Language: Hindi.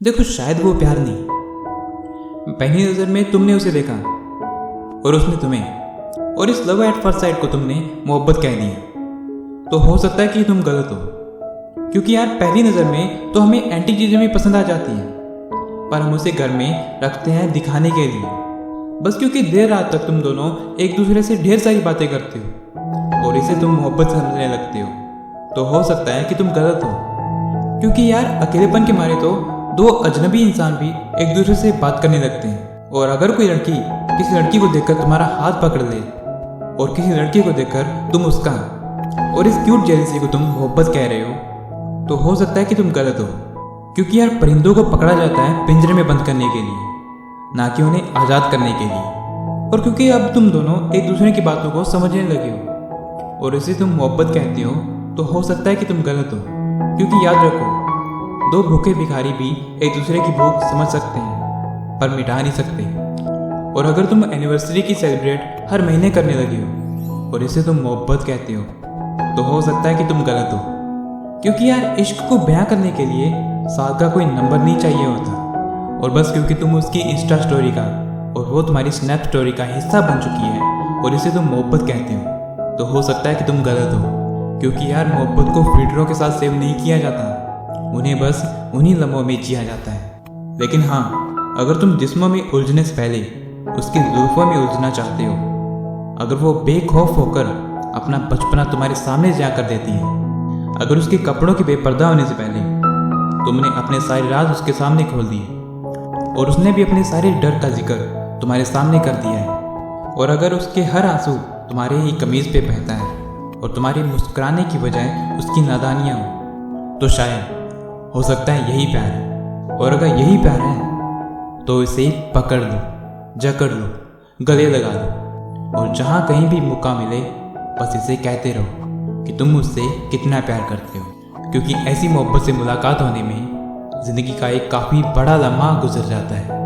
देखो, शायद वो प्यार नहीं, पहली नज़र में तुमने उसे देखा और उसने तुम्हें, और इस लव एट फर्स्ट साइट को तुमने मोहब्बत कह दिया। तो हो सकता है कि तुम गलत हो, क्योंकि यार पहली नज़र में तो हमें एंटी चीज़ें भी पसंद आ जाती हैं, पर हम उसे घर में रखते हैं दिखाने के लिए, बस क्योंकि देर रात तक तुम दोनों एक दूसरे से ढेर सारी बातें करते हो और इसे तुम मोहब्बत समझने लगते हो। तो हो सकता है कि तुम गलत हो, क्योंकि यार अकेलेपन के मारे तो दो अजनबी इंसान भी एक दूसरे से बात करने लगते हैं। और अगर कोई लड़की किसी लड़की को देखकर तुम्हारा हाथ पकड़ ले और किसी लड़की को देखकर तुम उसका और इस क्यूट जेलसी को तुम मोहब्बत कह रहे हो, तो हो सकता है कि तुम गलत हो, क्योंकि यार परिंदों को पकड़ा जाता है पिंजरे में बंद करने के लिए, ना कि उन्हें आज़ाद करने के लिए। और क्योंकि अब तुम दोनों एक दूसरे की बातों को समझने लगे हो और इसे तुम मोहब्बत कहते हो, तो हो सकता है कि तुम गलत हो, क्योंकि याद रखो, दो भूखे भिखारी भी एक दूसरे की भूख समझ सकते हैं पर मिटा नहीं सकते। और अगर तुम एनिवर्सरी की सेलिब्रेट हर महीने करने लगे हो और इसे तुम मोहब्बत कहते हो, तो हो सकता है कि तुम गलत हो, क्योंकि यार इश्क को बयां करने के लिए साल का कोई नंबर नहीं चाहिए होता। और बस क्योंकि तुम उसकी इंस्टा स्टोरी का और वो तुम्हारी स्नैप स्टोरी का हिस्सा बन चुकी है और इसे तुम मोहब्बत कहते हो, तो हो सकता है कि तुम गलत हो, क्योंकि यार मोहब्बत को फिल्टरों के साथ सेव नहीं किया जाता, उन्हें बस उन्हीं लम्हों में जिया जाता है। लेकिन हाँ, अगर तुम जिस्मों में उलझने से पहले उसकी जुल्फों में उलझना चाहते हो, अगर वो बेखौफ होकर अपना बचपना तुम्हारे सामने जा कर देती है, अगर उसके कपड़ों के बेपर्दा होने से पहले तुमने अपने सारे राज उसके सामने खोल दिए और उसने भी अपने सारे डर का जिक्र तुम्हारे सामने कर दिया है, और अगर उसके हर आंसू तुम्हारे ही कमीज पे बहता है और तुम्हारे मुस्कुराने की बजाय उसकी नादानियाँ हो, तो शायद हो सकता है यही प्यार है। और अगर यही प्यार है तो इसे पकड़ लो, जकड़ लो, गले लगा लो, और जहाँ कहीं भी मौका मिले बस इसे कहते रहो कि तुम उससे कितना प्यार करते हो, क्योंकि ऐसी मोहब्बत से मुलाकात होने में ज़िंदगी का एक काफ़ी बड़ा लम्हा गुजर जाता है।